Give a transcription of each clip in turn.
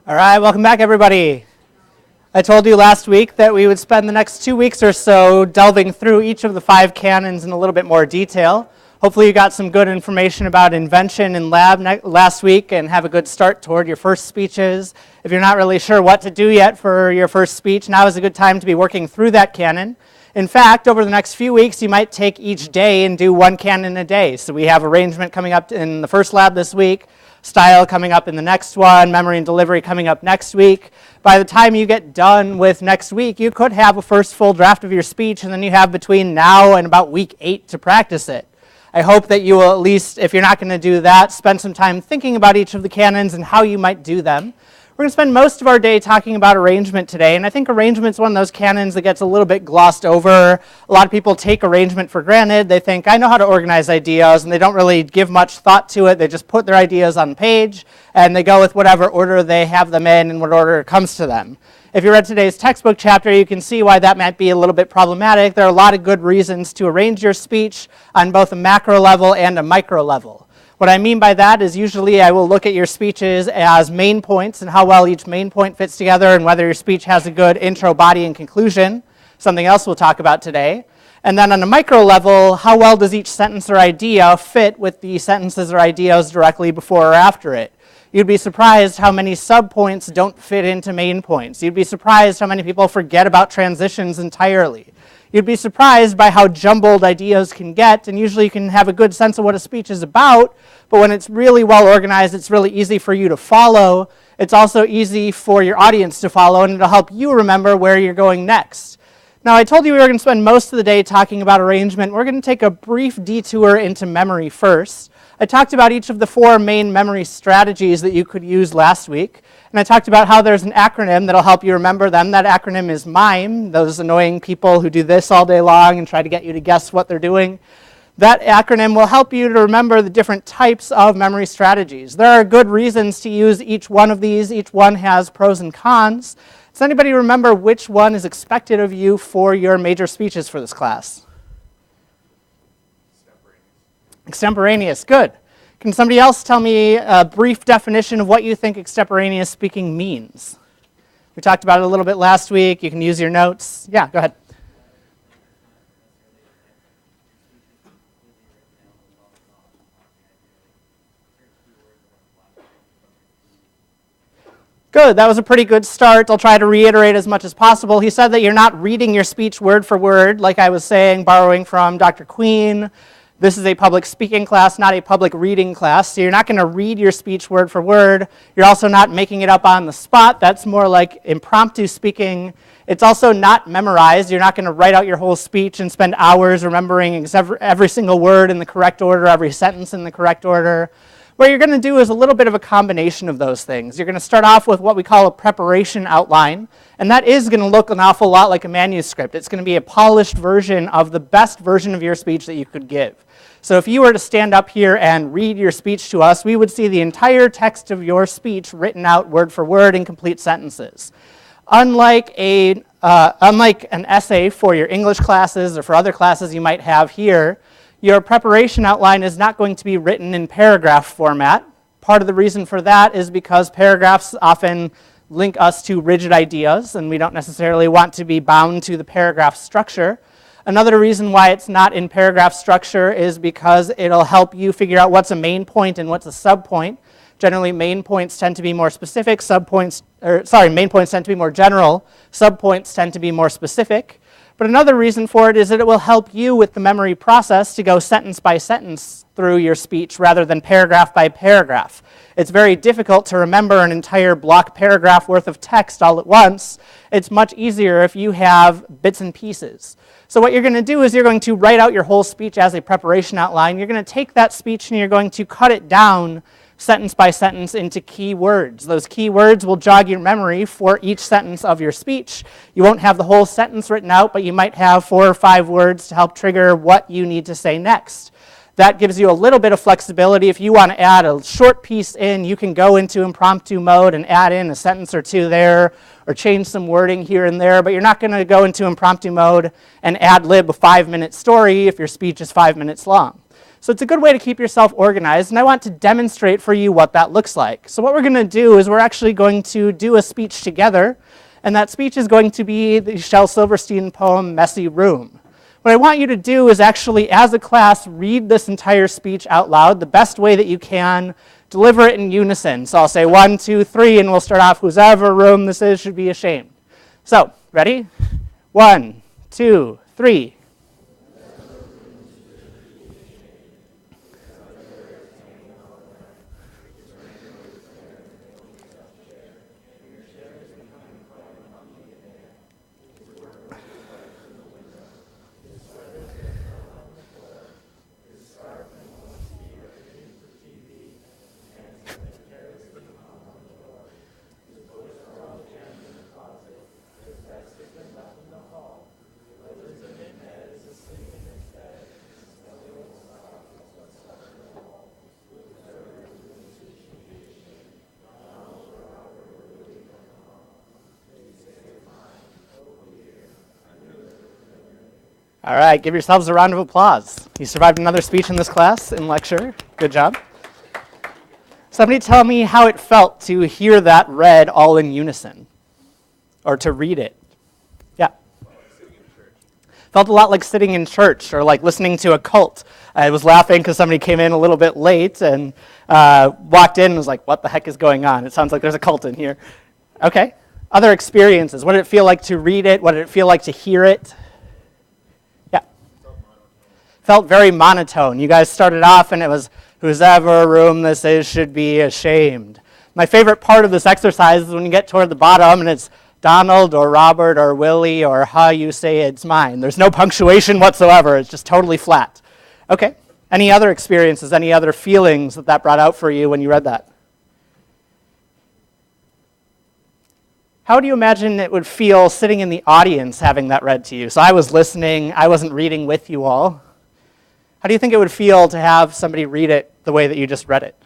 All right, welcome back, everybody. I told you last week that we would spend the next 2 weeks or so delving through each of the 5 canons in a little bit more detail. Hopefully you got some good information about invention in lab last week and have a good start toward your first speeches. If you're not really sure what to do yet for your first speech, now is a good time to be working through that canon. In fact, over the next few weeks, you might take each day and do 1 canon a day. So we have arrangement coming up in the first lab this week, style coming up in the next one, memory and delivery coming up next week. By the time you get done with next week, you could have a first full draft of your speech, and then you have between now and about week 8 to practice it. I hope that you will at least, if you're not going to do that, spend some time thinking about each of the canons and how you might do them. We're going to spend most of our day talking about arrangement today, and I think arrangement's one of those canons that gets a little bit glossed over. A lot of people take arrangement for granted. They think, I know how to organize ideas, and they don't really give much thought to it. They just put their ideas on the page, and they go with whatever order they have them in and what order it comes to them. If you read today's textbook chapter, you can see why that might be a little bit problematic. There are a lot of good reasons to arrange your speech on both a macro level and a micro level. What I mean by that is usually I will look at your speeches as main points and how well each main point fits together and whether your speech has a good intro, body, and conclusion, something else we'll talk about today. And then on a micro level, how well does each sentence or idea fit with the sentences or ideas directly before or after it? You'd be surprised how many subpoints don't fit into main points. You'd be surprised how many people forget about transitions entirely. You'd be surprised by how jumbled ideas can get, and usually you can have a good sense of what a speech is about, but when it's really well organized, it's really easy for you to follow. It's also easy for your audience to follow, and it'll help you remember where you're going next. Now, I told you we were going to spend most of the day talking about arrangement. We're going to take a brief detour into memory first. I talked about each of the 4 main memory strategies that you could use last week, and I talked about how there's an acronym that'll help you remember them. That acronym is MIME, those annoying people who do this all day long and try to get you to guess what they're doing. That acronym will help you to remember the different types of memory strategies. There are good reasons to use each one of these. Each one has pros and cons. Does anybody remember which one is expected of you for your major speeches for this class? Extemporaneous, good. Can somebody else tell me a brief definition of what you think extemporaneous speaking means? We talked about it a little bit last week. You can use your notes. Yeah, go ahead. Good, that was a pretty good start. I'll try to reiterate as much as possible. He said that you're not reading your speech word for word, like I was saying, borrowing from Dr. Queen. This is a public speaking class, not a public reading class, so you're not going to read your speech word for word. You're also not making it up on the spot. That's more like impromptu speaking. It's also not memorized. You're not going to write out your whole speech and spend hours remembering every single word in the correct order, every sentence in the correct order. What you're going to do is a little bit of a combination of those things. You're going to start off with what we call a preparation outline, and that is going to look an awful lot like a manuscript. It's going to be a polished version of the best version of your speech that you could give. So if you were to stand up here and read your speech to us, we would see the entire text of your speech written out word for word in complete sentences. Unlike an essay for your English classes or for other classes you might have here, your preparation outline is not going to be written in paragraph format. Part of the reason for that is because paragraphs often link us to rigid ideas, and we don't necessarily want to be bound to the paragraph structure. Another reason why it's not in paragraph structure is because it'll help you figure out what's a main point and what's a subpoint. Generally, main points tend to be more specific, main points tend to be more general, subpoints tend to be more specific. But another reason for it is that it will help you with the memory process to go sentence by sentence through your speech rather than paragraph by paragraph. It's very difficult to remember an entire block paragraph worth of text all at once. It's much easier if you have bits and pieces. So what you're going to do is you're going to write out your whole speech as a preparation outline. You're going to take that speech and you're going to cut it down sentence by sentence into key words. Those key words will jog your memory for each sentence of your speech. You won't have the whole sentence written out, but you might have 4 or 5 words to help trigger what you need to say next. That gives you a little bit of flexibility. If you want to add a short piece in, you can go into impromptu mode and add in a sentence or 2 there, or change some wording here and there, but you're not going to go into impromptu mode and ad lib a 5-minute story if your speech is 5 minutes long. So it's a good way to keep yourself organized, and I want to demonstrate for you what that looks like. So what we're going to do is we're actually going to do a speech together, and that speech is going to be the Shel Silverstein poem, Messy Room. What I want you to do is actually, as a class, read this entire speech out loud the best way that you can, deliver it in unison. So I'll say 1, 2, 3, and we'll start off, whosever room this is should be ashamed. So, ready? 1, 2, 3. All right, give yourselves a round of applause. You survived another speech in this class, in lecture. Good job. Somebody tell me how it felt to hear that read all in unison, or to read it. Yeah. Felt a lot like sitting in church, or like listening to a cult. I was laughing because somebody came in a little bit late and walked in and was like, what the heck is going on? It sounds like there's a cult in here. Okay. Other experiences. What did it feel like to read it? What did it feel like to hear it? Felt very monotone. You guys started off and it was, whosever room this is should be ashamed. My favorite part of this exercise is when you get toward the bottom and it's Donald or Robert or Willie or how you say it's mine. There's no punctuation whatsoever. It's just totally flat. Okay. Any other experiences, any other feelings that brought out for you when you read that? How do you imagine it would feel sitting in the audience having that read to you? So I was listening. I wasn't reading with you all. How do you think it would feel to have somebody read it the way that you just read it?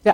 Yeah.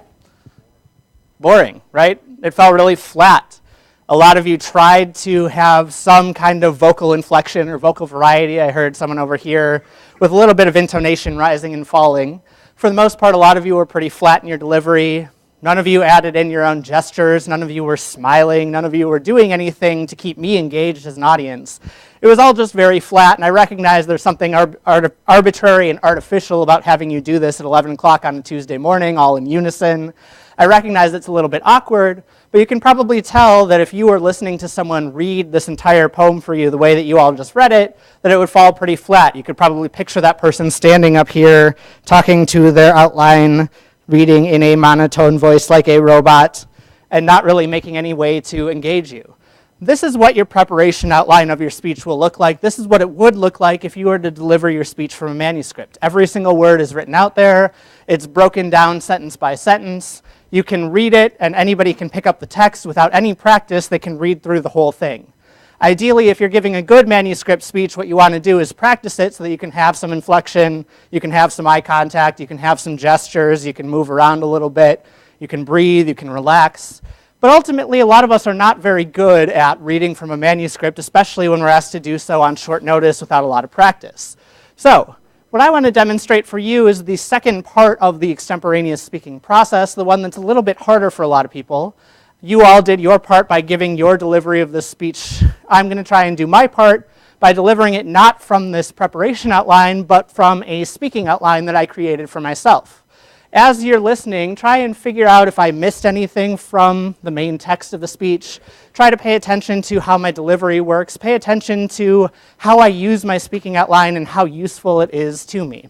Boring, right? It felt really flat. A lot of you tried to have some kind of vocal inflection or vocal variety. I heard someone over here with a little bit of intonation rising and falling. For the most part, a lot of you were pretty flat in your delivery. None of you added in your own gestures. None of you were smiling. None of you were doing anything to keep me engaged as an audience. It was all just very flat, and I recognize there's something arbitrary and artificial about having you do this at 11 o'clock on a Tuesday morning, all in unison. I recognize it's a little bit awkward, but you can probably tell that if you were listening to someone read this entire poem for you the way that you all just read it, that it would fall pretty flat. You could probably picture that person standing up here, talking to their outline, reading in a monotone voice like a robot, and not really making any way to engage you. This is what your preparation outline of your speech will look like. This is what it would look like if you were to deliver your speech from a manuscript. Every single word is written out there. It's broken down sentence by sentence. You can read it, and anybody can pick up the text. Without any practice, they can read through the whole thing. Ideally, if you're giving a good manuscript speech, what you want to do is practice it so that you can have some inflection, you can have some eye contact, you can have some gestures, you can move around a little bit, you can breathe, you can relax. But ultimately, a lot of us are not very good at reading from a manuscript, especially when we're asked to do so on short notice without a lot of practice. So, what I want to demonstrate for you is the second part of the extemporaneous speaking process, the one that's a little bit harder for a lot of people. You all did your part by giving your delivery of this speech. I'm going to try and do my part by delivering it not from this preparation outline, but from a speaking outline that I created for myself. As you're listening, try and figure out if I missed anything from the main text of the speech. Try to pay attention to how my delivery works. Pay attention to how I use my speaking outline and how useful it is to me.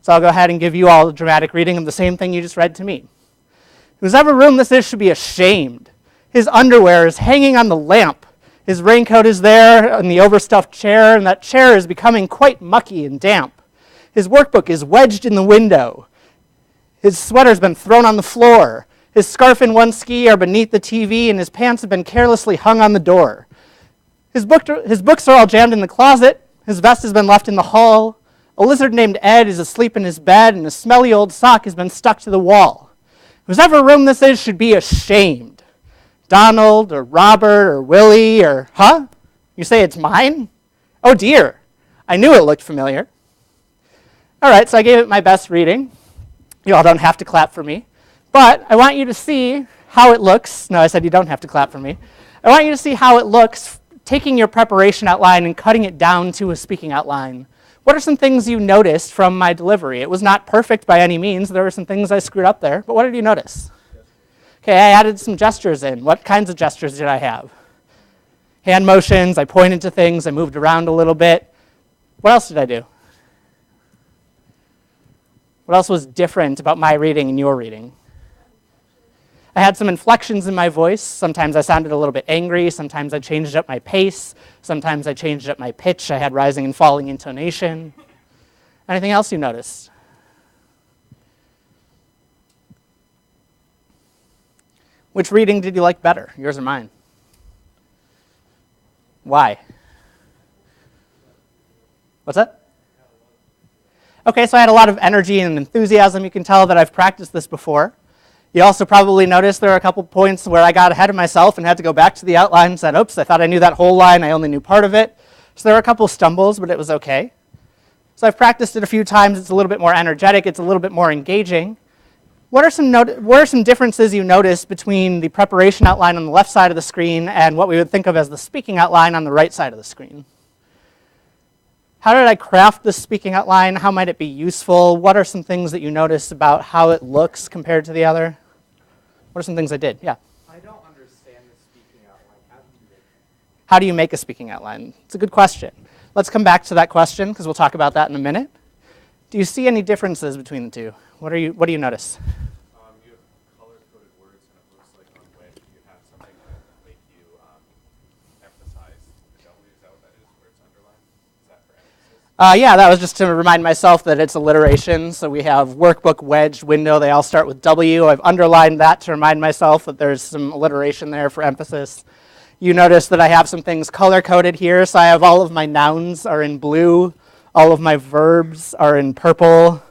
So I'll go ahead and give you all a dramatic reading of the same thing you just read to me. Whosever room this is should be ashamed. His underwear is hanging on the lamp. His raincoat is there in the overstuffed chair, and that chair is becoming quite mucky and damp. His workbook is wedged in the window. His sweater's been thrown on the floor. His scarf and one ski are beneath the TV, and his pants have been carelessly hung on the door. His books are all jammed in the closet. His vest has been left in the hall. A lizard named Ed is asleep in his bed, and a smelly old sock has been stuck to the wall. Whosever room this is should be ashamed. Donald or Robert or Willie or, huh? You say it's mine? Oh dear, I knew it looked familiar. All right, so I gave it my best reading. You all don't have to clap for me. But I want you to see how it looks. No, I said you don't have to clap for me. I want you to see how it looks taking your preparation outline and cutting it down to a speaking outline. What are some things you noticed from my delivery? It was not perfect by any means. There were some things I screwed up there. But what did you notice? Okay, I added some gestures in. What kinds of gestures did I have? Hand motions. I pointed to things. I moved around a little bit. What else did I do? What else was different about my reading and your reading? I had some inflections in my voice. Sometimes I sounded a little bit angry. Sometimes I changed up my pace. Sometimes I changed up my pitch. I had rising and falling intonation. Anything else you noticed? Which reading did you like better, yours or mine? Why? What's that? Okay, so I had a lot of energy and enthusiasm. You can tell that I've practiced this before. You also probably noticed there are a couple points where I got ahead of myself and had to go back to the outline and said, oops, I thought I knew that whole line. I only knew part of it. So there were a couple stumbles, but it was okay. So I've practiced it a few times. It's a little bit more energetic. It's a little bit more engaging. What are some differences you notice between the preparation outline on the left side of the screen and what we would think of as the speaking outline on the right side of the screen? How did I craft the speaking outline? How might it be useful? What are some things that you notice about how it looks compared to the other? What are some things I did? Yeah. I don't understand the speaking outline. How do you make a speaking outline? It's a good question. Let's come back to that question because we'll talk about that in a minute. Do you see any differences between the two? What do you notice? You have color-coded words, and it looks like on Wedge you have something that make you emphasize the W. Is that what that is, where it's underlined? Is that for emphasis? Yeah, that was just to remind myself that it's alliteration. So we have workbook, wedge, window. They all start with W. I've underlined that to remind myself that there's some alliteration there for emphasis. You notice that I have some things color-coded here. So I have all of my nouns are in blue. All of my verbs are in purple.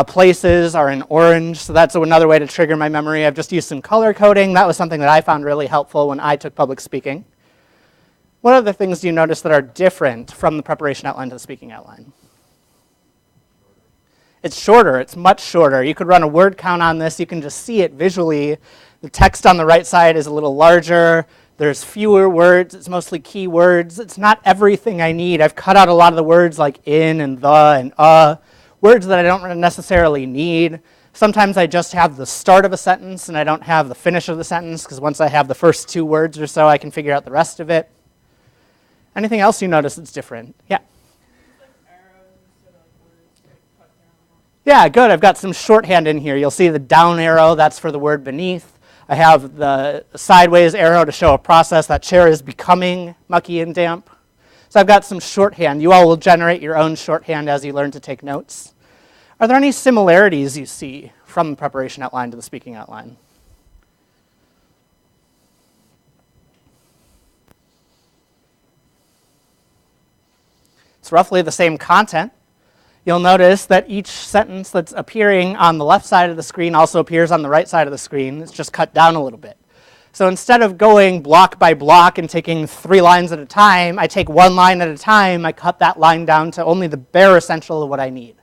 Places are in orange. So that's another way to trigger my memory. I've just used some color coding. That was something that I found really helpful when I took public speaking. What other things do you notice that are different from the preparation outline to the speaking outline? It's shorter. It's much shorter. You could run a word count on this. You can just see it visually. The text on the right side is a little larger. There's fewer words. It's mostly keywords. It's not everything I need. I've cut out a lot of the words like in and the and words that I don't necessarily need. Sometimes I just have the start of a sentence and I don't have the finish of the sentence because once I have the first two words or so, I can figure out the rest of it. Anything else you notice that's different? Yeah. Yeah, good. I've got some shorthand in here. You'll see the down arrow. That's for the word beneath. I have the sideways arrow to show a process. That chair is becoming mucky and damp. So I've got some shorthand. You all will generate your own shorthand as you learn to take notes. Are there any similarities you see from the preparation outline to the speaking outline? It's roughly the same content. You'll notice that each sentence that's appearing on the left side of the screen also appears on the right side of the screen. It's just cut down a little bit. So instead of going block by block and taking 3 lines at a time, I take 1 line at a time. I cut that line down to only the bare essential of what I need.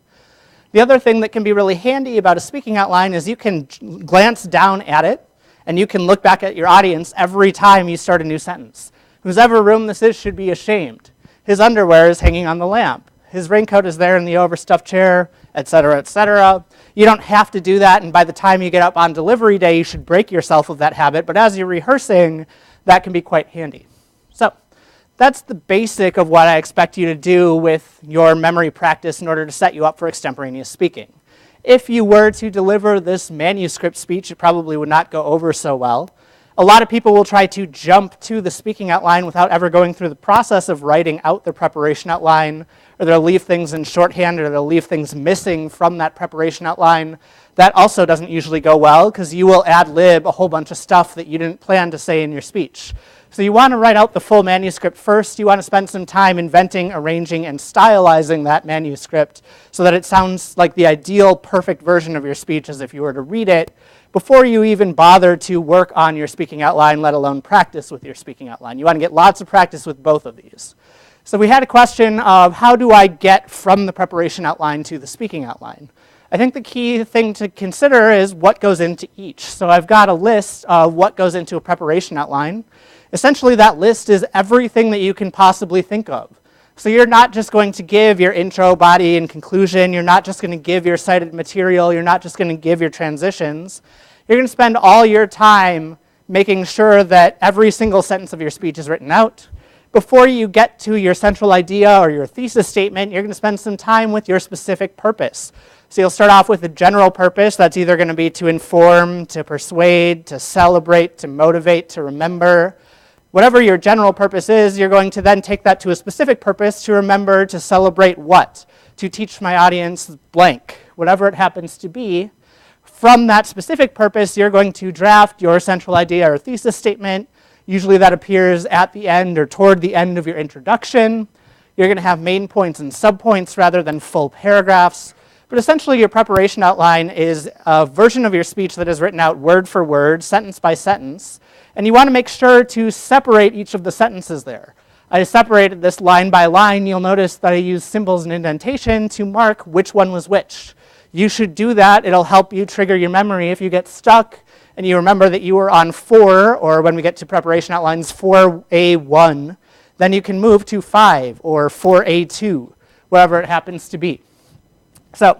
The other thing that can be really handy about a speaking outline is you can glance down at it, and you can look back at your audience every time you start a new sentence. Whoever room this is should be ashamed. His underwear is hanging on the lamp. His raincoat is there in the overstuffed chair, etc., etc. You don't have to do that, and by the time you get up on delivery day, you should break yourself of that habit. But as you're rehearsing, that can be quite handy. So that's the basic of what I expect you to do with your memory practice in order to set you up for extemporaneous speaking. If you were to deliver this manuscript speech, it probably would not go over so well. A lot of people will try to jump to the speaking outline without ever going through the process of writing out their preparation outline, or they'll leave things in shorthand, or they'll leave things missing from that preparation outline. That also doesn't usually go well because you will ad-lib a whole bunch of stuff that you didn't plan to say in your speech. So you want to write out the full manuscript first. You want to spend some time inventing, arranging, and stylizing that manuscript so that it sounds like the ideal, perfect version of your speech as if you were to read it before you even bother to work on your speaking outline, let alone practice with your speaking outline. You want to get lots of practice with both of these. So we had a question of how do I get from the preparation outline to the speaking outline? I think the key thing to consider is what goes into each. So I've got a list of what goes into a preparation outline. Essentially, that list is everything that you can possibly think of. So you're not just going to give your intro, body, and conclusion. You're not just going to give your cited material. You're not just going to give your transitions. You're going to spend all your time making sure that every single sentence of your speech is written out. Before you get to your central idea or your thesis statement, you're going to spend some time with your specific purpose. So you'll start off with a general purpose. That's either going to be to inform, to persuade, to celebrate, to motivate, to remember. Whatever your general purpose is, you're going to then take that to a specific purpose to remember, to celebrate what? To teach my audience blank, whatever it happens to be. From that specific purpose, you're going to draft your central idea or thesis statement. Usually that appears at the end or toward the end of your introduction. You're going to have main points and subpoints rather than full paragraphs. But essentially, your preparation outline is a version of your speech that is written out word for word, sentence by sentence. And you want to make sure to separate each of the sentences there. I separated this line by line. You'll notice that I use symbols and indentation to mark which one was which. You should do that. It'll help you trigger your memory if you get stuck and you remember that you were on 4, or when we get to preparation outlines, 4A1. Then you can move to 5 or 4A2, wherever it happens to be. So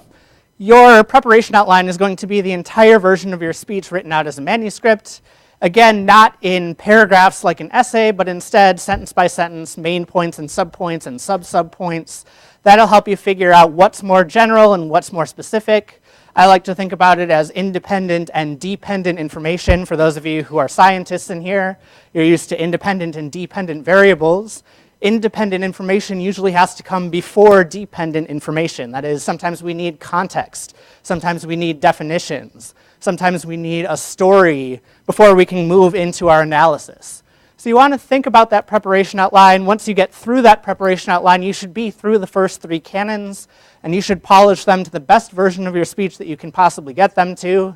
your preparation outline is going to be the entire version of your speech written out as a manuscript. Again, not in paragraphs like an essay, but instead sentence by sentence, main points and subpoints and sub-subpoints. That'll help you figure out what's more general and what's more specific. I like to think about it as independent and dependent information. For those of you who are scientists in here, you're used to independent and dependent variables. Independent information usually has to come before dependent information. That is, sometimes we need context. Sometimes we need definitions. Sometimes we need a story before we can move into our analysis. So you want to think about that preparation outline. Once you get through that preparation outline, you should be through the first 3 canons, and you should polish them to the best version of your speech that you can possibly get them to.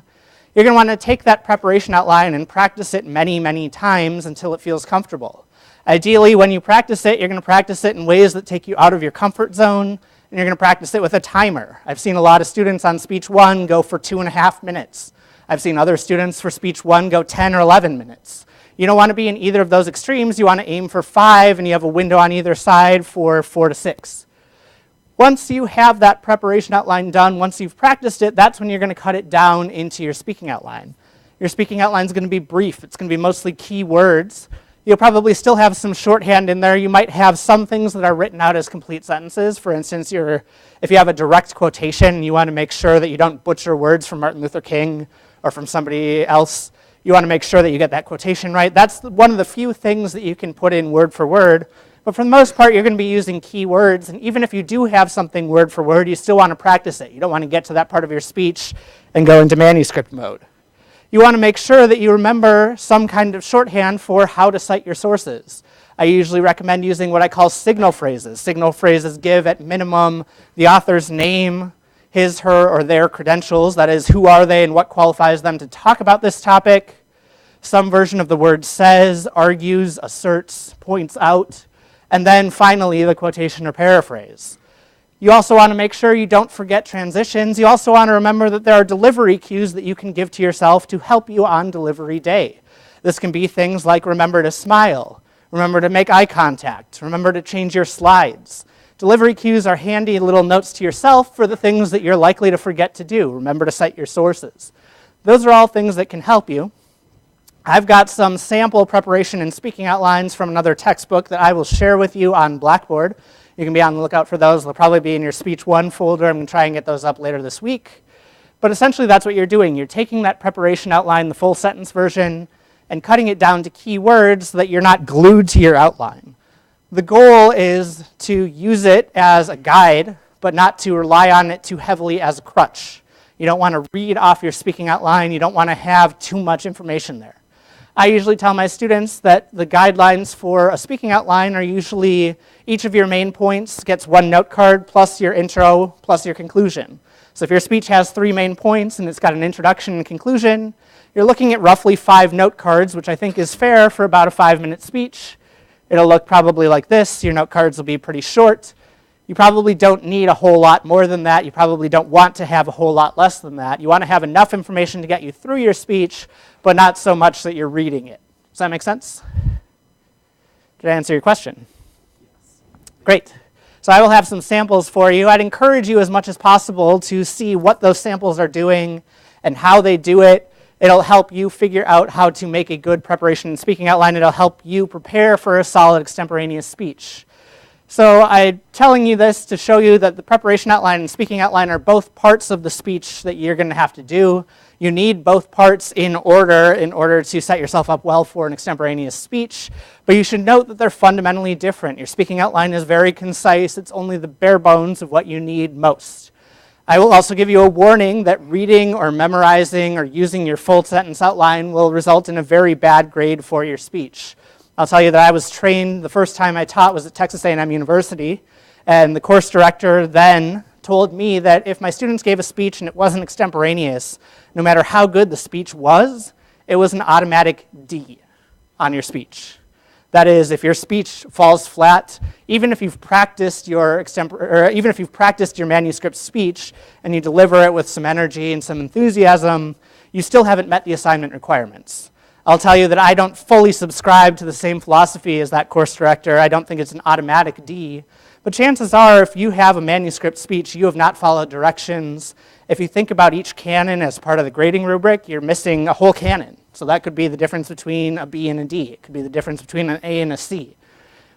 You're going to want to take that preparation outline and practice it many, many times until it feels comfortable. Ideally, when you practice it, you're going to practice it in ways that take you out of your comfort zone, and you're going to practice it with a timer. I've seen a lot of students on Speech 1 go for 2.5 minutes. I've seen other students for Speech 1 go 10 or 11 minutes. You don't want to be in either of those extremes. You want to aim for 5, and you have a window on either side for 4 to 6. Once you have that preparation outline done, once you've practiced it, that's when you're going to cut it down into your speaking outline. Your speaking outline is going to be brief. It's going to be mostly key words. You'll probably still have some shorthand in there. You might have some things that are written out as complete sentences. For instance, if you have a direct quotation, you want to make sure that you don't butcher words from Martin Luther King or from somebody else. You want to make sure that you get that quotation right. That's one of the few things that you can put in word for word. But for the most part, you're going to be using key words. And even if you do have something word for word, you still want to practice it. You don't want to get to that part of your speech and go into manuscript mode. You want to make sure that you remember some kind of shorthand for how to cite your sources. I usually recommend using what I call signal phrases. Signal phrases give, at minimum, the author's name, his, her, or their credentials. That is, who are they and what qualifies them to talk about this topic. Some version of the word says, argues, asserts, points out. And then finally, the quotation or paraphrase. You also want to make sure you don't forget transitions. You also want to remember that there are delivery cues that you can give to yourself to help you on delivery day. This can be things like remember to smile, remember to make eye contact, remember to change your slides. Delivery cues are handy little notes to yourself for the things that you're likely to forget to do. Remember to cite your sources. Those are all things that can help you. I've got some sample preparation and speaking outlines from another textbook that I will share with you on Blackboard. You can be on the lookout for those. They'll probably be in your Speech 1 folder. I'm going to try and get those up later this week. But essentially, that's what you're doing. You're taking that preparation outline, the full sentence version, and cutting it down to key words so that you're not glued to your outline. The goal is to use it as a guide, but not to rely on it too heavily as a crutch. You don't want to read off your speaking outline. You don't want to have too much information there. I usually tell my students that the guidelines for a speaking outline are usually each of your main points gets 1 note card plus your intro plus your conclusion. So if your speech has 3 main points and it's got an introduction and conclusion, you're looking at roughly 5 note cards, which I think is fair for about a 5-minute speech. It'll look probably like this. Your note cards will be pretty short. You probably don't need a whole lot more than that. You probably don't want to have a whole lot less than that. You want to have enough information to get you through your speech, but not so much that you're reading it. Does that make sense? Did I answer your question? Yes. Great. So I will have some samples for you. I'd encourage you as much as possible to see what those samples are doing and how they do it. It'll help you figure out how to make a good preparation and speaking outline. It'll help you prepare for a solid extemporaneous speech. So I'm telling you this to show you that the preparation outline and speaking outline are both parts of the speech that you're going to have to do. You need both parts in order to set yourself up well for an extemporaneous speech. But you should note that they're fundamentally different. Your speaking outline is very concise. It's only the bare bones of what you need most. I will also give you a warning that reading or memorizing or using your full sentence outline will result in a very bad grade for your speech. I'll tell you that I was trained, the first time I taught was at Texas A&M University, and the course director then told me that if my students gave a speech and it wasn't extemporaneous, no matter how good the speech was, it was an automatic D on your speech. That is, if your speech falls flat, even if you've practiced your manuscript speech and you deliver it with some energy and some enthusiasm, you still haven't met the assignment requirements. I'll tell you that I don't fully subscribe to the same philosophy as that course director. I don't think it's an automatic D. But chances are, if you have a manuscript speech, you have not followed directions. If you think about each canon as part of the grading rubric, you're missing a whole canon. So that could be the difference between a B and a D. It could be the difference between an A and a C.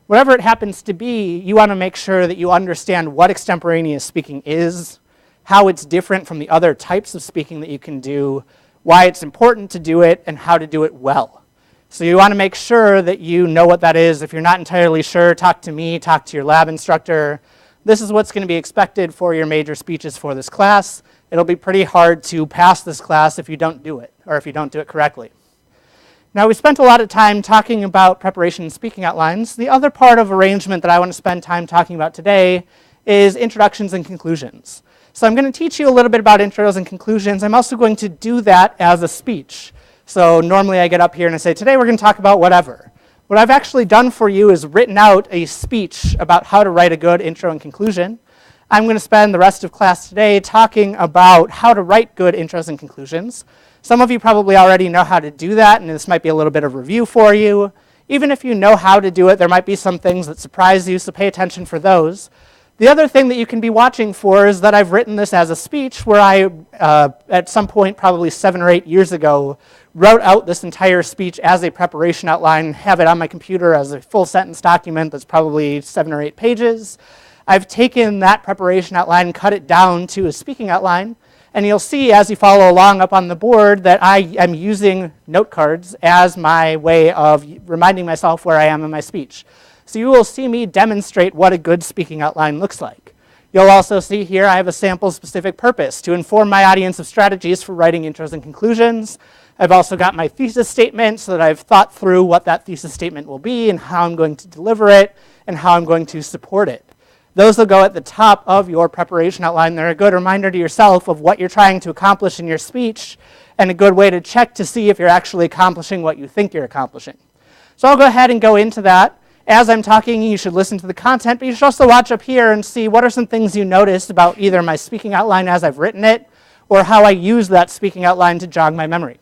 Whatever it happens to be, you want to make sure that you understand what extemporaneous speaking is, how it's different from the other types of speaking that you can do, why it's important to do it, and how to do it well. So you want to make sure that you know what that is. If you're not entirely sure, talk to me, talk to your lab instructor. This is what's going to be expected for your major speeches for this class. It'll be pretty hard to pass this class if you don't do it, or if you don't do it correctly. Now, we spent a lot of time talking about preparation and speaking outlines. The other part of arrangement that I want to spend time talking about today is introductions and conclusions. So I'm going to teach you a little bit about intros and conclusions. I'm also going to do that as a speech. So normally I get up here and I say, today we're going to talk about whatever. What I've actually done for you is written out a speech about how to write a good intro and conclusion. I'm going to spend the rest of class today talking about how to write good intros and conclusions. Some of you probably already know how to do that, and this might be a little bit of review for you. Even if you know how to do it, there might be some things that surprise you, so pay attention for those. The other thing that you can be watching for is that I've written this as a speech where I, at some point, probably 7 or 8 years ago, wrote out this entire speech as a preparation outline, have it on my computer as a full sentence document that's probably 7 or 8 pages. I've taken that preparation outline, cut it down to a speaking outline, and you'll see as you follow along up on the board that I am using note cards as my way of reminding myself where I am in my speech. So you will see me demonstrate what a good speaking outline looks like. You'll also see here I have a sample-specific purpose to inform my audience of strategies for writing intros and conclusions. I've also got my thesis statement so that I've thought through what that thesis statement will be and how I'm going to deliver it and how I'm going to support it. Those will go at the top of your preparation outline. They're a good reminder to yourself of what you're trying to accomplish in your speech and a good way to check to see if you're actually accomplishing what you think you're accomplishing. So I'll go ahead and go into that. As I'm talking, you should listen to the content, but you should also watch up here and see what are some things you noticed about either my speaking outline as I've written it or how I use that speaking outline to jog my memory.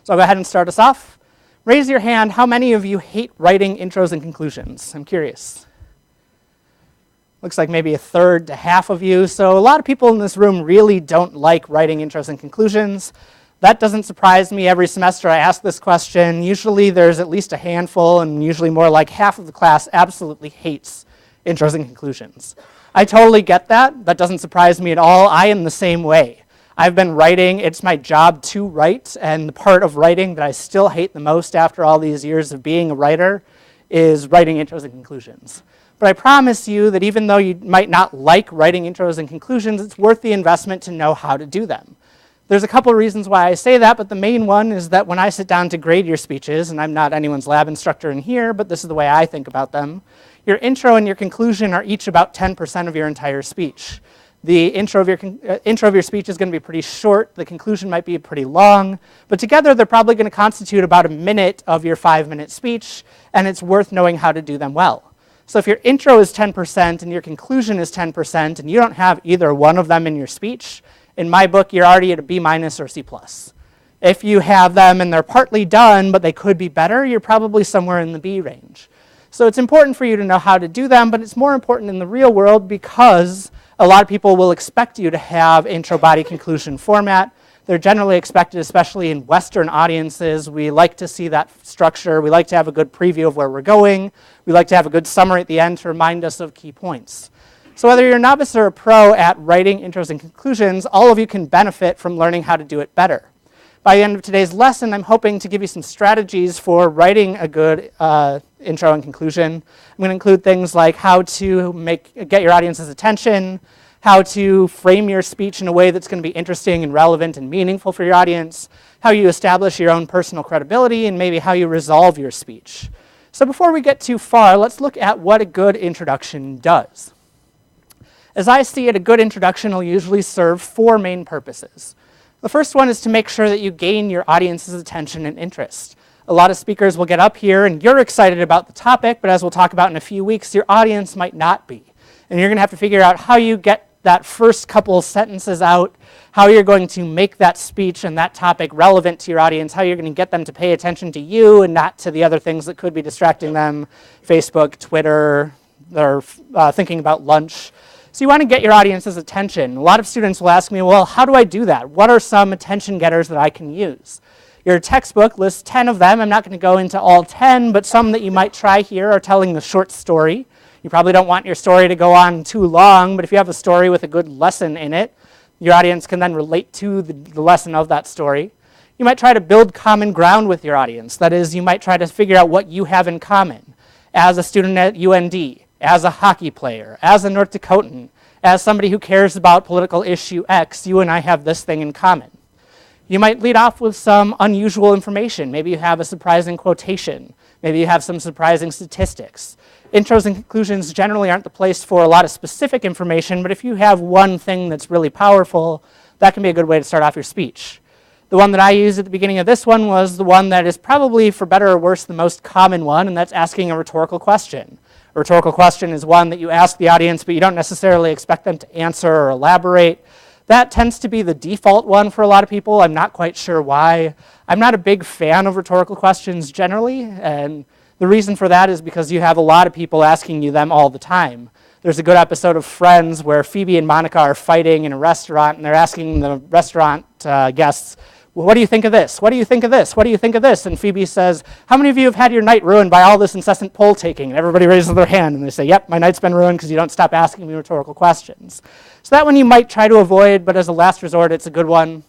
So I'll go ahead and start us off. Raise your hand. How many of you hate writing intros and conclusions? I'm curious. Looks like maybe a third to half of you. So a lot of people in this room really don't like writing intros and conclusions. That doesn't surprise me. Every semester I ask this question. Usually there's at least a handful, and usually more like half of the class absolutely hates intros and conclusions. I totally get that. That doesn't surprise me at all. I am the same way. I've been writing. It's my job to write, and the part of writing that I still hate the most after all these years of being a writer is writing intros and conclusions. But I promise you that even though you might not like writing intros and conclusions, it's worth the investment to know how to do them. There's a couple of reasons why I say that, but the main one is that when I sit down to grade your speeches, and I'm not anyone's lab instructor in here, but this is the way I think about them, your intro and your conclusion are each about 10% of your entire speech. The intro of your speech is going to be pretty short. The conclusion might be pretty long. But together, they're probably going to constitute about a minute of your 5-minute speech, and it's worth knowing how to do them well. So if your intro is 10% and your conclusion is 10%, and you don't have either one of them in your speech, in my book, you're already at a B- or C+. If you have them and they're partly done, but they could be better, you're probably somewhere in the B range. So it's important for you to know how to do them, but it's more important in the real world because a lot of people will expect you to have intro, body, conclusion format. They're generally expected, especially in Western audiences. We like to see that structure. We like to have a good preview of where we're going. We like to have a good summary at the end to remind us of key points. So whether you're a novice or a pro at writing intros and conclusions, all of you can benefit from learning how to do it better. By the end of today's lesson, I'm hoping to give you some strategies for writing a good intro and conclusion. I'm going to include things like how to get your audience's attention, how to frame your speech in a way that's going to be interesting and relevant and meaningful for your audience, how you establish your own personal credibility, and maybe how you resolve your speech. So before we get too far, let's look at what a good introduction does. As I see it, a good introduction will usually serve 4 main purposes. The first one is to make sure that you gain your audience's attention and interest. A lot of speakers will get up here and you're excited about the topic, but as we'll talk about in a few weeks, your audience might not be. And you're going to have to figure out how you get that first couple sentences out, how you're going to make that speech and that topic relevant to your audience, how you're going to get them to pay attention to you and not to the other things that could be distracting them, Facebook, Twitter, they're thinking about lunch. So you want to get your audience's attention. A lot of students will ask me, well, how do I do that? What are some attention getters that I can use? Your textbook lists 10 of them. I'm not going to go into all 10, but some that you might try here are telling a short story. You probably don't want your story to go on too long, but if you have a story with a good lesson in it, your audience can then relate to the lesson of that story. You might try to build common ground with your audience. That is, you might try to figure out what you have in common as a student at UND, as a hockey player, as a North Dakotan, as somebody who cares about political issue X, you and I have this thing in common. You might lead off with some unusual information. Maybe you have a surprising quotation. Maybe you have some surprising statistics. Intros and conclusions generally aren't the place for a lot of specific information, but if you have one thing that's really powerful, that can be a good way to start off your speech. The one that I used at the beginning of this one was the one that is probably, for better or worse, the most common one, and that's asking a rhetorical question. A rhetorical question is one that you ask the audience, but you don't necessarily expect them to answer or elaborate. That tends to be the default one for a lot of people. I'm not quite sure why. I'm not a big fan of rhetorical questions generally, and the reason for that is because you have a lot of people asking you them all the time. There's a good episode of Friends where Phoebe and Monica are fighting in a restaurant, and they're asking the restaurant guests, well, what do you think of this? What do you think of this? What do you think of this? And Phoebe says, how many of you have had your night ruined by all this incessant poll taking? And everybody raises their hand and they say, yep, my night's been ruined because you don't stop asking me rhetorical questions. So that one you might try to avoid, but as a last resort, it's a good one.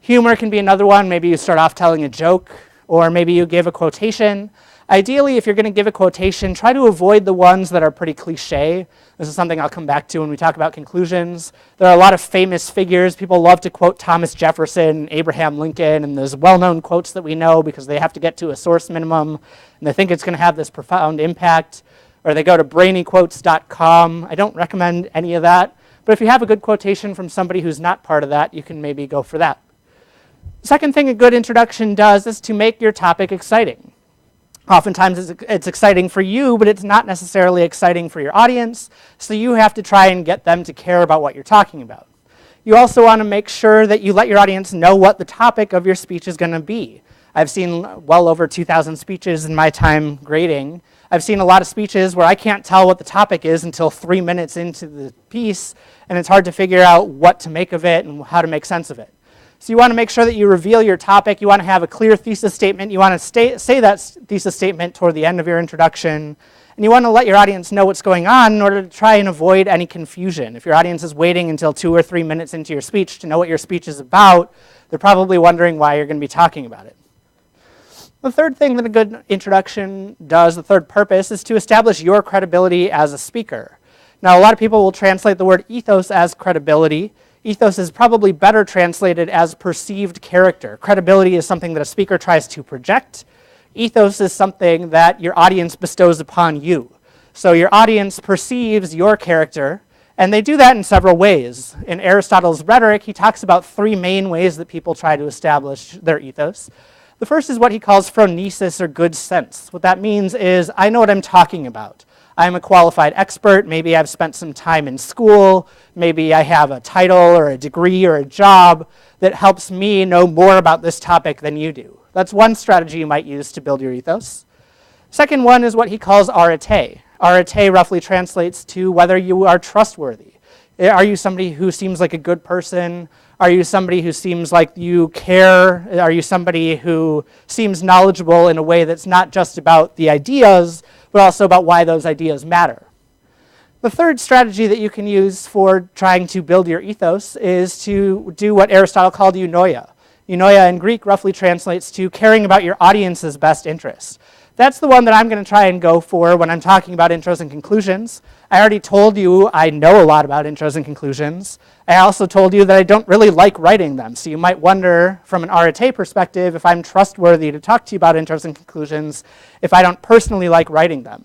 Humor can be another one. Maybe you start off telling a joke, or maybe you give a quotation. Ideally, if you're going to give a quotation, try to avoid the ones that are pretty cliche. This is something I'll come back to when we talk about conclusions. There are a lot of famous figures. People love to quote Thomas Jefferson, Abraham Lincoln, and there's well-known quotes that we know because they have to get to a source minimum, and they think it's going to have this profound impact. Or they go to brainyquotes.com. I don't recommend any of that. But if you have a good quotation from somebody who's not part of that, you can maybe go for that. The second thing a good introduction does is to make your topic exciting. Oftentimes it's exciting for you, but it's not necessarily exciting for your audience, so you have to try and get them to care about what you're talking about. You also want to make sure that you let your audience know what the topic of your speech is going to be. I've seen well over 2,000 speeches in my time grading. I've seen a lot of speeches where I can't tell what the topic is until 3 minutes into the piece, and it's hard to figure out what to make of it and how to make sense of it. So you want to make sure that you reveal your topic. You want to have a clear thesis statement. You want to say that thesis statement toward the end of your introduction. And you want to let your audience know what's going on in order to try and avoid any confusion. If your audience is waiting until 2 or 3 minutes into your speech to know what your speech is about, they're probably wondering why you're going to be talking about it. The third thing that a good introduction does, the third purpose, is to establish your credibility as a speaker. Now, a lot of people will translate the word ethos as credibility. Ethos is probably better translated as perceived character. Credibility is something that a speaker tries to project. Ethos is something that your audience bestows upon you. So your audience perceives your character, And they do that in several ways. In Aristotle's Rhetoric, he talks about three main ways that people try to establish their ethos. The first is what he calls phronesis, or good sense. What that means is, I know what I'm talking about. I'm a qualified expert. Maybe I've spent some time in school. Maybe I have a title or a degree or a job that helps me know more about this topic than you do. That's one strategy you might use to build your ethos. Second one is what he calls arete. Arete roughly translates to whether you are trustworthy. Are you somebody who seems like a good person? Are you somebody who seems like you care? Are you somebody who seems knowledgeable in a way that's not just about the ideas, but also about why those ideas matter? The third strategy that you can use for trying to build your ethos is to do what Aristotle called eunoia. Eunoia in Greek roughly translates to caring about your audience's best interest. That's the one that I'm going to try and go for when I'm talking about intros and conclusions. I already told you I know a lot about intros and conclusions. I also told you that I don't really like writing them. So you might wonder, from an arete perspective, if I'm trustworthy to talk to you about intros and conclusions if I don't personally like writing them.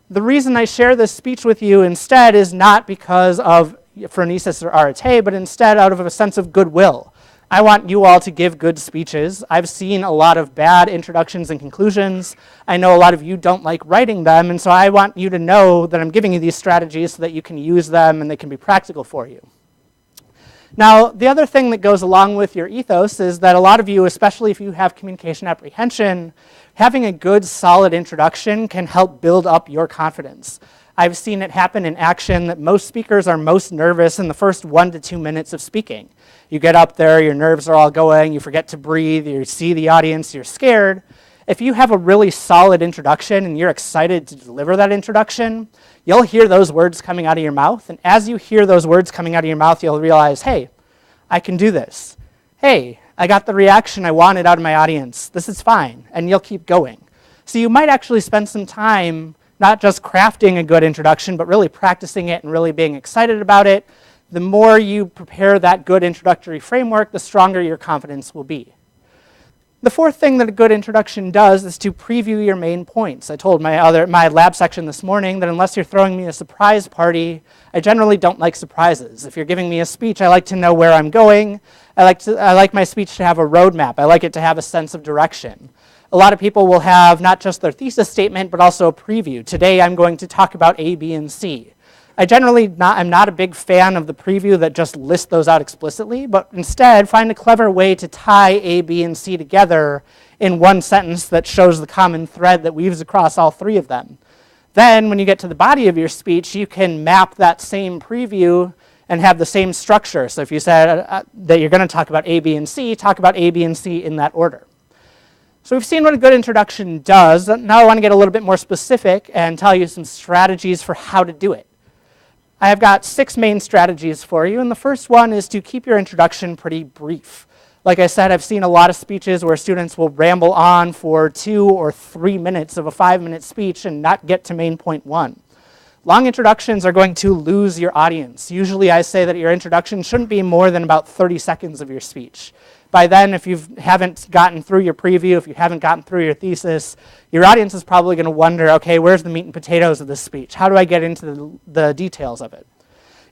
The reason I share this speech with you instead is not because of phronesis or arete, but instead out of a sense of goodwill. I want you all to give good speeches. I've seen a lot of bad introductions and conclusions. I know a lot of you don't like writing them, and so I want you to know that I'm giving you these strategies so that you can use them and they can be practical for you. Now, the other thing that goes along with your ethos is that a lot of you, especially if you have communication apprehension, having a good, solid introduction can help build up your confidence. I've seen it happen in action that most speakers are most nervous in the first 1 to 2 minutes of speaking. You get up there, your nerves are all going, you forget to breathe, you see the audience, you're scared. If you have a really solid introduction and you're excited to deliver that introduction, you'll hear those words coming out of your mouth. And as you hear those words coming out of your mouth, you'll realize, hey, I can do this. Hey, I got the reaction I wanted out of my audience. This is fine. And you'll keep going. So you might actually spend some time not just crafting a good introduction, but really practicing it and really being excited about it. The more you prepare that good introductory framework, the stronger your confidence will be. The fourth thing that a good introduction does is to preview your main points. I told my lab section this morning that unless you're throwing me a surprise party, I generally don't like surprises. If you're giving me a speech, I like to know where I'm going. I like my speech to have a roadmap. I like it to have a sense of direction. A lot of people will have not just their thesis statement, but also a preview. Today I'm going to talk about A, B, and C. I'm not a big fan of the preview that just lists those out explicitly, but instead find a clever way to tie A, B, and C together in one sentence that shows the common thread that weaves across all three of them. Then when you get to the body of your speech, you can map that same preview and have the same structure. So if you said that you're going to talk about A, B, and C, talk about A, B, and C in that order. So we've seen what a good introduction does. Now I want to get a little bit more specific and tell you some strategies for how to do it. I have got 6 main strategies for you, and the first one is to keep your introduction pretty brief. Like I said, I've seen a lot of speeches where students will ramble on for 2 or 3 minutes of a 5-minute speech and not get to main point 1. Long introductions are going to lose your audience. Usually I say that your introduction shouldn't be more than about 30 seconds of your speech. By then, if you haven't gotten through your preview, if you haven't gotten through your thesis, your audience is probably going to wonder, okay, where's the meat and potatoes of this speech? How do I get into the details of it?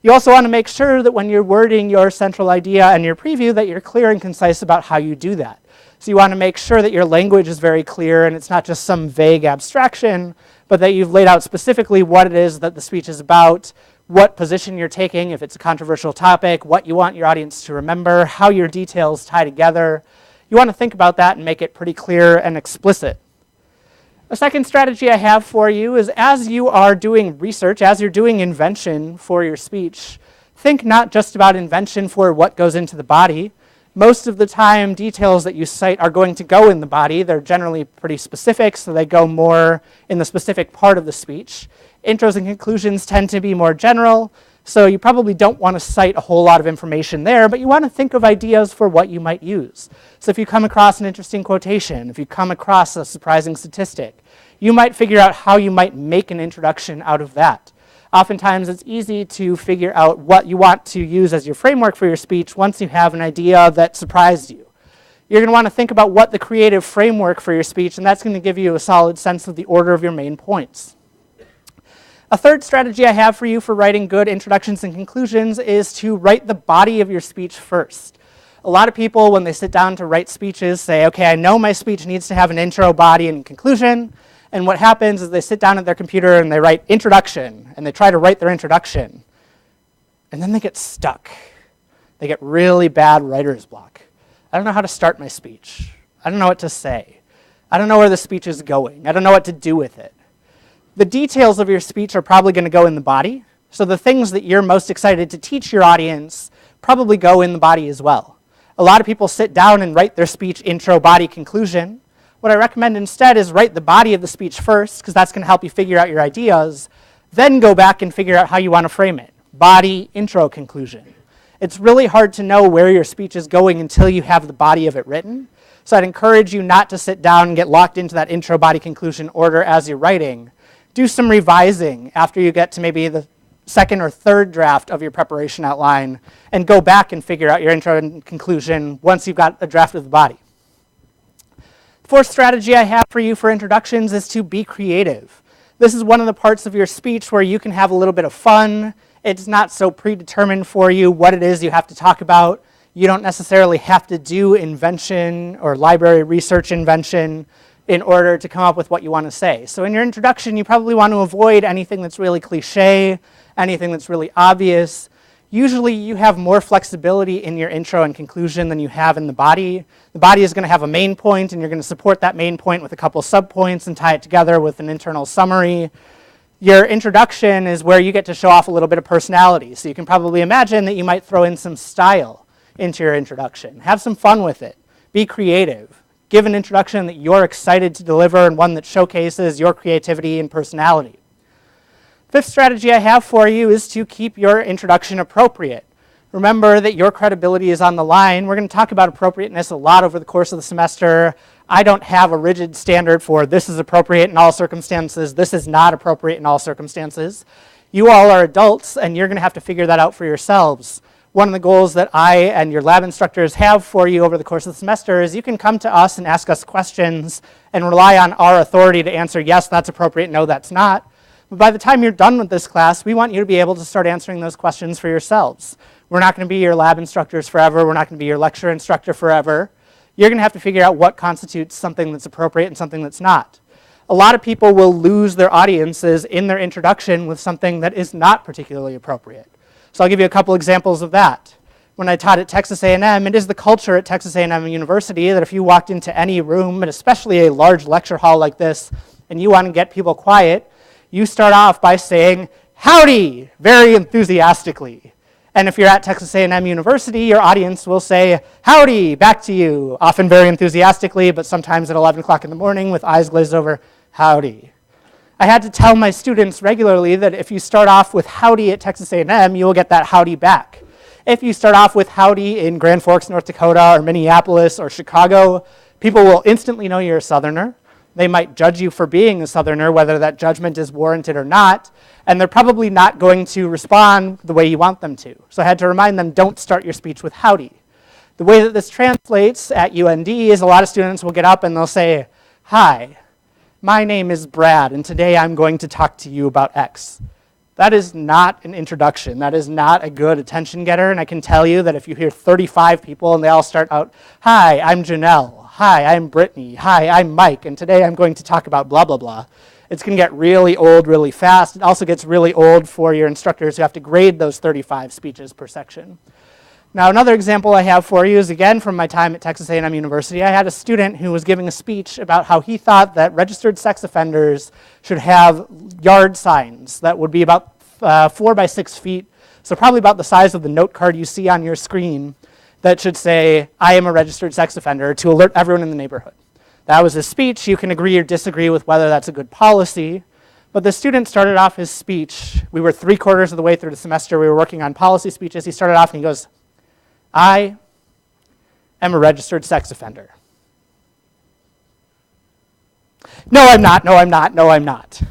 You also want to make sure that when you're wording your central idea and your preview that you're clear and concise about how you do that. So you want to make sure that your language is very clear and it's not just some vague abstraction, but that you've laid out specifically what it is that the speech is about, what position you're taking, if it's a controversial topic, what you want your audience to remember, how your details tie together. You want to think about that and make it pretty clear and explicit. A second strategy I have for you is as you are doing research, as you're doing invention for your speech, think not just about invention for what goes into the body. Most of the time, details that you cite are going to go in the body. They're generally pretty specific, so they go more in the specific part of the speech. Intros and conclusions tend to be more general, so you probably don't want to cite a whole lot of information there, but you want to think of ideas for what you might use. So if you come across an interesting quotation, if you come across a surprising statistic, you might figure out how you might make an introduction out of that. Oftentimes, it's easy to figure out what you want to use as your framework for your speech once you have an idea that surprised you. You're going to want to think about what the creative framework for your speech, and that's going to give you a solid sense of the order of your main points. A third strategy I have for you for writing good introductions and conclusions is to write the body of your speech first. A lot of people, when they sit down to write speeches, say, okay, I know my speech needs to have an intro, body, and conclusion. And what happens is they sit down at their computer and they write introduction, and they try to write their introduction. And then they get stuck. They get really bad writer's block. I don't know how to start my speech. I don't know what to say. I don't know where the speech is going. I don't know what to do with it. The details of your speech are probably going to go in the body. So the things that you're most excited to teach your audience probably go in the body as well. A lot of people sit down and write their speech intro, body, conclusion. What I recommend instead is write the body of the speech first, because that's going to help you figure out your ideas, then go back and figure out how you want to frame it. Body, intro, conclusion. It's really hard to know where your speech is going until you have the body of it written. So I'd encourage you not to sit down and get locked into that intro, body, conclusion order as you're writing. Do some revising after you get to maybe the second or third draft of your preparation outline, and go back and figure out your intro and conclusion once you've got a draft of the body. Fourth strategy I have for you for introductions is to be creative. This is one of the parts of your speech where you can have a little bit of fun. It's not so predetermined for you what it is you have to talk about. You don't necessarily have to do invention or library research invention in order to come up with what you want to say. So in your introduction, you probably want to avoid anything that's really cliche, anything that's really obvious. Usually you have more flexibility in your intro and conclusion than you have in the body. The body is going to have a main point, and you're going to support that main point with a couple subpoints and tie it together with an internal summary. Your introduction is where you get to show off a little bit of personality. So you can probably imagine that you might throw in some style into your introduction. Have some fun with it. Be creative. Give an introduction that you're excited to deliver and one that showcases your creativity and personality. Fifth strategy I have for you is to keep your introduction appropriate. Remember that your credibility is on the line. We're going to talk about appropriateness a lot over the course of the semester. I don't have a rigid standard for this is appropriate in all circumstances, this is not appropriate in all circumstances. You all are adults, and you're going to have to figure that out for yourselves. One of the goals that I and your lab instructors have for you over the course of the semester is you can come to us and ask us questions and rely on our authority to answer, yes, that's appropriate, no, that's not. But by the time you're done with this class, we want you to be able to start answering those questions for yourselves. We're not going to be your lab instructors forever. We're not going to be your lecture instructor forever. You're going to have to figure out what constitutes something that's appropriate and something that's not. A lot of people will lose their audiences in their introduction with something that is not particularly appropriate. So I'll give you a couple examples of that. When I taught at Texas A&M, it is the culture at Texas A&M University that if you walked into any room, and especially a large lecture hall like this, and you want to get people quiet, you start off by saying, howdy, very enthusiastically. And if you're at Texas A&M University, your audience will say, howdy, back to you, often very enthusiastically, but sometimes at 11 o'clock in the morning with eyes glazed over, howdy. I had to tell my students regularly that if you start off with howdy at Texas A&M, you will get that howdy back. If you start off with howdy in Grand Forks, North Dakota, or Minneapolis, or Chicago, people will instantly know you're a Southerner. They might judge you for being a Southerner, whether that judgment is warranted or not, and they're probably not going to respond the way you want them to. So I had to remind them, don't start your speech with howdy. The way that this translates at UND is a lot of students will get up and they'll say, hi, my name is Brad, and today I'm going to talk to you about X. That is not an introduction. That is not a good attention getter, and I can tell you that if you hear 35 people and they all start out, hi, I'm Janelle. Hi, I'm Brittany. Hi, I'm Mike, and today I'm going to talk about blah, blah, blah. It's going to get really old really fast. It also gets really old for your instructors who have to grade those 35 speeches per section. Now, another example I have for you is, again, from my time at Texas A&M University. I had a student who was giving a speech about how he thought that registered sex offenders should have yard signs that would be about 4 by 6 feet, so probably about the size of the note card you see on your screen, that should say, I am a registered sex offender, to alert everyone in the neighborhood. That was his speech. You can agree or disagree with whether that's a good policy. But the student started off his speech. We were 3/4 of the way through the semester. We were working on policy speeches. He started off and he goes, I am a registered sex offender. No, I'm not. No, I'm not. No, I'm not.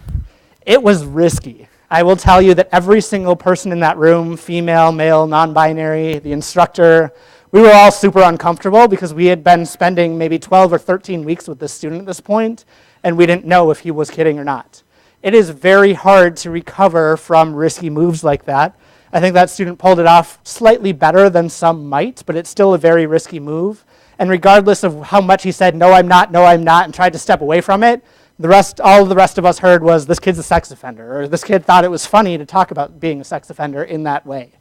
It was risky. I will tell you that every single person in that room, female, male, non-binary, the instructor, we were all super uncomfortable because we had been spending maybe 12 or 13 weeks with this student at this point, and we didn't know if he was kidding or not. It is very hard to recover from risky moves like that. I think that student pulled it off slightly better than some might, but it's still a very risky move. And regardless of how much he said, no, I'm not, and tried to step away from it, all the rest of us heard was, this kid's a sex offender, or this kid thought it was funny to talk about being a sex offender in that way.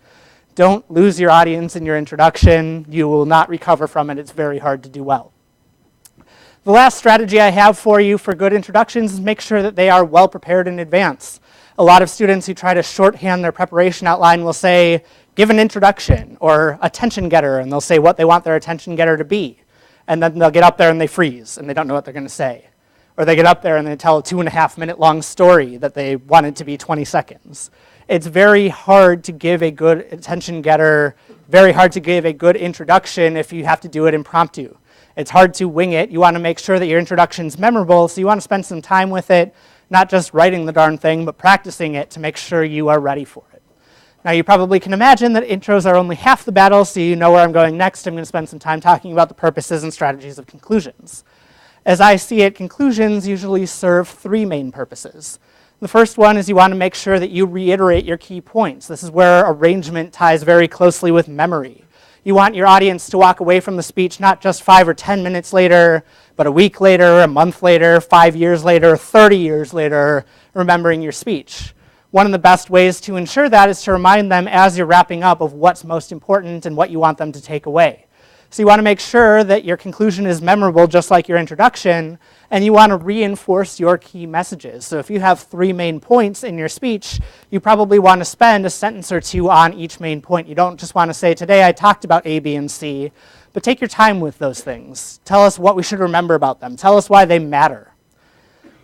Don't lose your audience in your introduction. You will not recover from it. It's very hard to do well. The last strategy I have for you for good introductions is make sure that they are well prepared in advance. A lot of students who try to shorthand their preparation outline will say, give an introduction or attention getter, and they'll say what they want their attention getter to be. And then they'll get up there and they freeze, and they don't know what they're going to say. Or they get up there and they tell a 2.5-minute long story that they wanted to be 20 seconds. It's very hard to give a good attention getter, very hard to give a good introduction if you have to do it impromptu. It's hard to wing it. You want to make sure that your introduction's memorable, so you want to spend some time with it, not just writing the darn thing, but practicing it to make sure you are ready for it. Now, you probably can imagine that intros are only half the battle, so you know where I'm going next. I'm going to spend some time talking about the purposes and strategies of conclusions. As I see it, conclusions usually serve 3 main purposes. The first one is you want to make sure that you reiterate your key points. This is where arrangement ties very closely with memory. You want your audience to walk away from the speech not just 5 or 10 minutes later, but a week later, a month later, 5 years later, 30 years later, remembering your speech. One of the best ways to ensure that is to remind them as you're wrapping up of what's most important and what you want them to take away. So you want to make sure that your conclusion is memorable just like your introduction, and you want to reinforce your key messages. So if you have 3 main points in your speech, you probably want to spend a sentence or 2 on each main point. You don't just want to say, today I talked about A, B, and C, but take your time with those things. Tell us what we should remember about them. Tell us why they matter.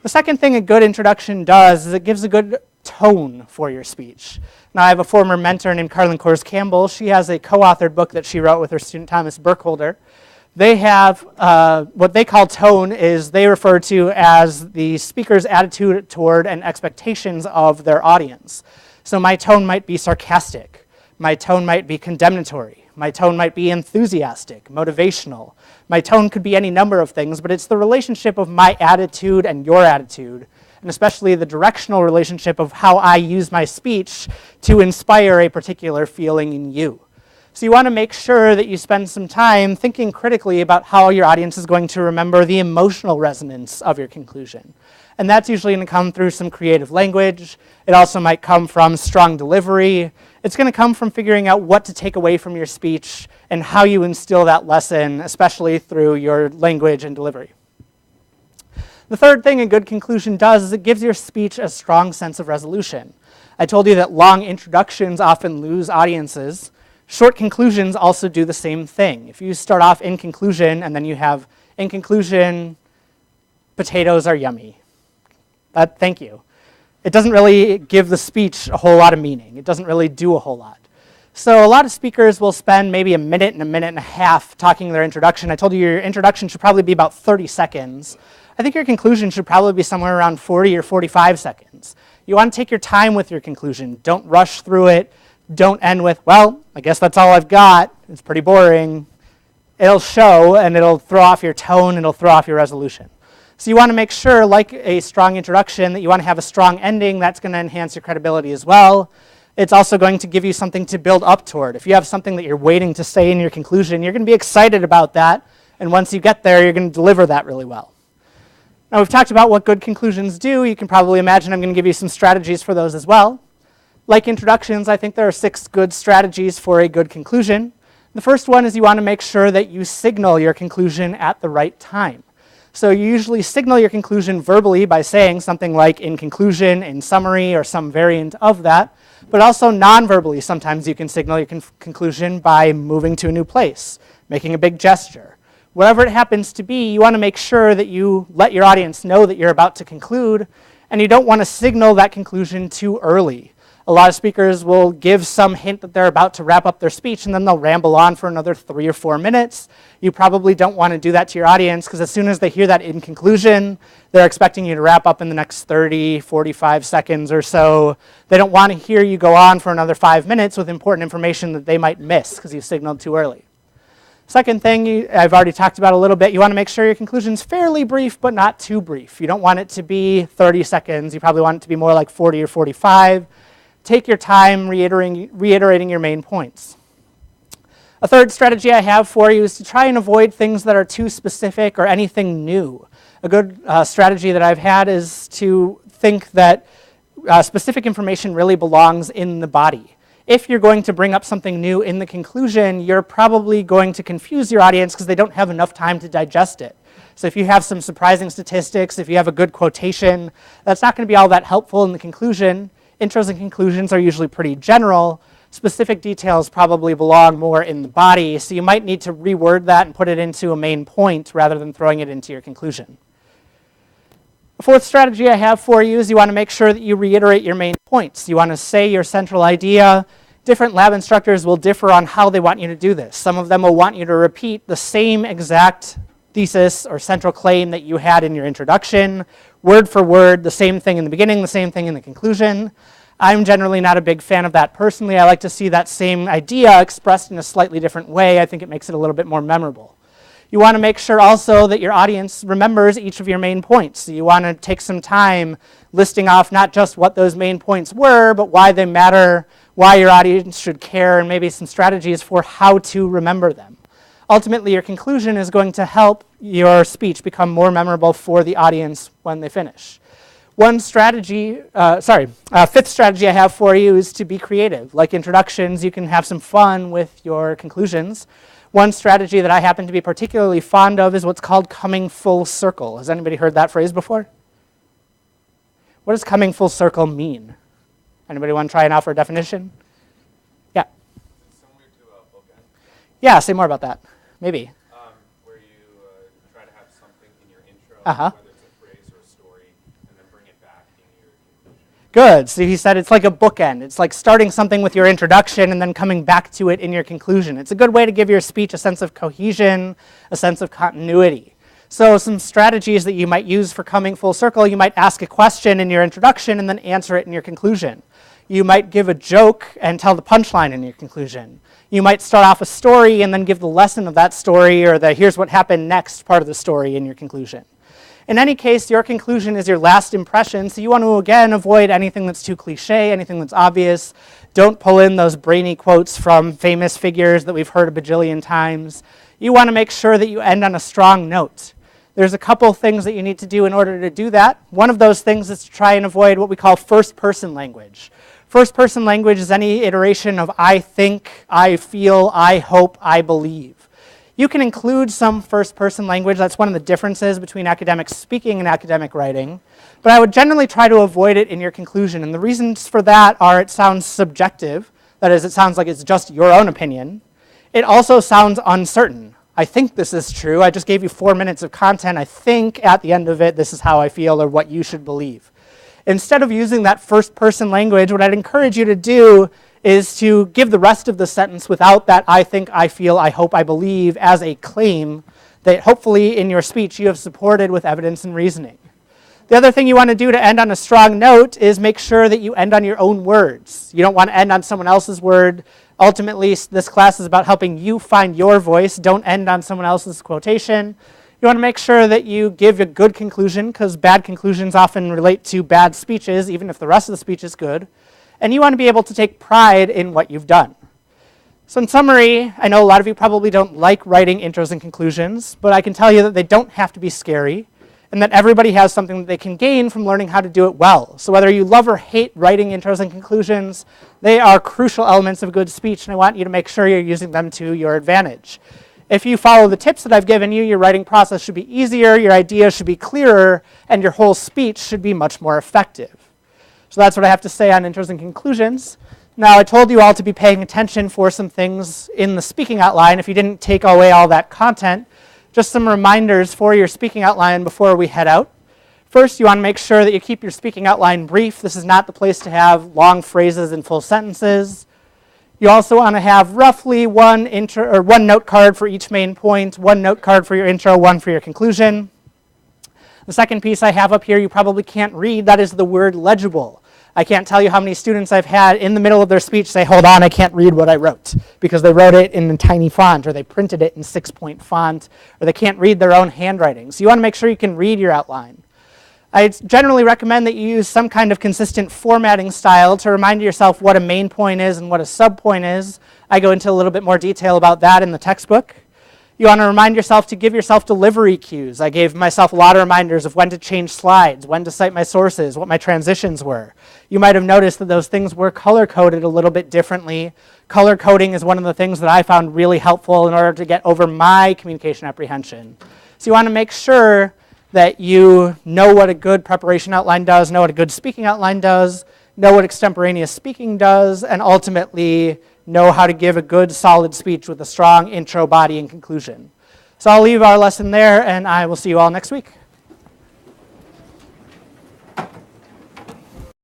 The second thing a good introduction does is it gives a good tone for your speech. Now, I have a former mentor named Carlin Kors Campbell. She has a co-authored book that she wrote with her student Thomas Burkholder. They have what they call tone is they refer to as the speaker's attitude toward and expectations of their audience. So my tone might be sarcastic. My tone might be condemnatory. My tone might be enthusiastic, motivational. My tone could be any number of things, but it's the relationship of my attitude and your attitude, and especially the directional relationship of how I use my speech to inspire a particular feeling in you. So you want to make sure that you spend some time thinking critically about how your audience is going to remember the emotional resonance of your conclusion. And that's usually going to come through some creative language. It also might come from strong delivery. It's going to come from figuring out what to take away from your speech and how you instill that lesson, especially through your language and delivery. The third thing a good conclusion does is it gives your speech a strong sense of resolution. I told you that long introductions often lose audiences. Short conclusions also do the same thing. If you start off in conclusion and then you have, in conclusion, potatoes are yummy. Thank you. It doesn't really give the speech a whole lot of meaning. It doesn't really do a whole lot. So a lot of speakers will spend maybe a minute and a half talking their introduction. I told you your introduction should probably be about 30 seconds. I think your conclusion should probably be somewhere around 40 or 45 seconds. You want to take your time with your conclusion. Don't rush through it. Don't end with, well, I guess that's all I've got. It's pretty boring. It'll show, and it'll throw off your tone, and it'll throw off your resolution. So you want to make sure, like a strong introduction, that you want to have a strong ending. That's going to enhance your credibility as well. It's also going to give you something to build up toward. If you have something that you're waiting to say in your conclusion, you're going to be excited about that. And once you get there, you're going to deliver that really well. Now, we've talked about what good conclusions do. You can probably imagine I'm going to give you some strategies for those as well. Like introductions, I think there are 6 good strategies for a good conclusion. The first one is you want to make sure that you signal your conclusion at the right time. So you usually signal your conclusion verbally by saying something like in conclusion, in summary, or some variant of that, but also non-verbally. Sometimes you can signal your conclusion by moving to a new place, making a big gesture. Whatever it happens to be, you want to make sure that you let your audience know that you're about to conclude, and you don't want to signal that conclusion too early. A lot of speakers will give some hint that they're about to wrap up their speech, and then they'll ramble on for another 3 or 4 minutes. You probably don't want to do that to your audience, because as soon as they hear that in conclusion, they're expecting you to wrap up in the next 30, 45 seconds or so. They don't want to hear you go on for another 5 minutes with important information that they might miss because you signaled too early. Second thing I've already talked about a little bit, you want to make sure your conclusion's fairly brief, but not too brief. You don't want it to be 30 seconds. You probably want it to be more like 40 or 45. Take your time reiterating your main points. A third strategy I have for you is to try and avoid things that are too specific or anything new. A good strategy that I've had is to think that specific information really belongs in the body. If you're going to bring up something new in the conclusion, you're probably going to confuse your audience because they don't have enough time to digest it. So if you have some surprising statistics, if you have a good quotation, that's not going to be all that helpful in the conclusion. Intros and conclusions are usually pretty general. Specific details probably belong more in the body, so you might need to reword that and put it into a main point rather than throwing it into your conclusion. The fourth strategy I have for you is you want to make sure that you reiterate your main points. You want to say your central idea. Different lab instructors will differ on how they want you to do this. Some of them will want you to repeat the same exact thesis or central claim that you had in your introduction, word for word, the same thing in the beginning, the same thing in the conclusion. I'm generally not a big fan of that personally. I like to see that same idea expressed in a slightly different way. I think it makes it a little bit more memorable. You want to make sure also that your audience remembers each of your main points. So you want to take some time listing off not just what those main points were, but why they matter, why your audience should care, and maybe some strategies for how to remember them. Ultimately, your conclusion is going to help your speech become more memorable for the audience when they finish. Fifth strategy I have for you is to be creative. Like introductions, you can have some fun with your conclusions. One strategy that I happen to be particularly fond of is what's called coming full circle. Has anybody heard that phrase before? What does coming full circle mean? Anybody want to try and offer a definition? Yeah. Similar to a bookend. Yeah, say more about that. Maybe. Where you try to have something in your intro, Uh-huh. whether it's a phrase or a story, and then bring it back in your conclusion. Good. So he said it's like a bookend. It's like starting something with your introduction and then coming back to it in your conclusion. It's a good way to give your speech a sense of cohesion, a sense of continuity. So some strategies that you might use for coming full circle, you might ask a question in your introduction and then answer it in your conclusion. You might give a joke and tell the punchline in your conclusion. You might start off a story and then give the lesson of that story or the here's what happened next part of the story in your conclusion. In any case, your conclusion is your last impression, so you want to, again, avoid anything that's too cliche, anything that's obvious. Don't pull in those brainy quotes from famous figures that we've heard a bajillion times. You want to make sure that you end on a strong note. There's a couple things that you need to do in order to do that. One of those things is to try and avoid what we call first-person language. First-person language is any iteration of I think, I feel, I hope, I believe. You can include some first-person language. That's one of the differences between academic speaking and academic writing. But I would generally try to avoid it in your conclusion. And the reasons for that are it sounds subjective. That is, it sounds like it's just your own opinion. It also sounds uncertain. I think this is true. I just gave you 4 minutes of content. I think at the end of it, this is how I feel or what you should believe. Instead of using that first-person language, what I'd encourage you to do is to give the rest of the sentence without that I think, I feel, I hope, I believe as a claim that hopefully in your speech you have supported with evidence and reasoning. The other thing you want to do to end on a strong note is make sure that you end on your own words. You don't want to end on someone else's word. Ultimately, this class is about helping you find your voice. Don't end on someone else's quotation. You want to make sure that you give a good conclusion because bad conclusions often relate to bad speeches, even if the rest of the speech is good. And you want to be able to take pride in what you've done. So in summary, I know a lot of you probably don't like writing intros and conclusions, but I can tell you that they don't have to be scary, and that everybody has something that they can gain from learning how to do it well. So whether you love or hate writing intros and conclusions, they are crucial elements of good speech, and I want you to make sure you're using them to your advantage. If you follow the tips that I've given you, your writing process should be easier, your ideas should be clearer, and your whole speech should be much more effective. So that's what I have to say on intros and conclusions. Now, I told you all to be paying attention for some things in the speaking outline. If you didn't take away all that content, just some reminders for your speaking outline before we head out. First, you want to make sure that you keep your speaking outline brief. This is not the place to have long phrases and full sentences. You also want to have roughly one note card for each main point, one note card for your intro, one for your conclusion. The second piece I have up here you probably can't read, that is the word legible. I can't tell you how many students I've had in the middle of their speech say, hold on, I can't read what I wrote, because they wrote it in a tiny font, or they printed it in 6-point font, or they can't read their own handwriting. So you want to make sure you can read your outline. I generally recommend that you use some kind of consistent formatting style to remind yourself what a main point is and what a subpoint is. I go into a little bit more detail about that in the textbook. You want to remind yourself to give yourself delivery cues. I gave myself a lot of reminders of when to change slides, when to cite my sources, what my transitions were. You might have noticed that those things were color-coded a little bit differently. Color coding is one of the things that I found really helpful in order to get over my communication apprehension. So you want to make sure that you know what a good preparation outline does, know what a good speaking outline does, know what extemporaneous speaking does, and ultimately know how to give a good, solid speech with a strong intro, body, and conclusion. So I'll leave our lesson there, and I will see you all next week.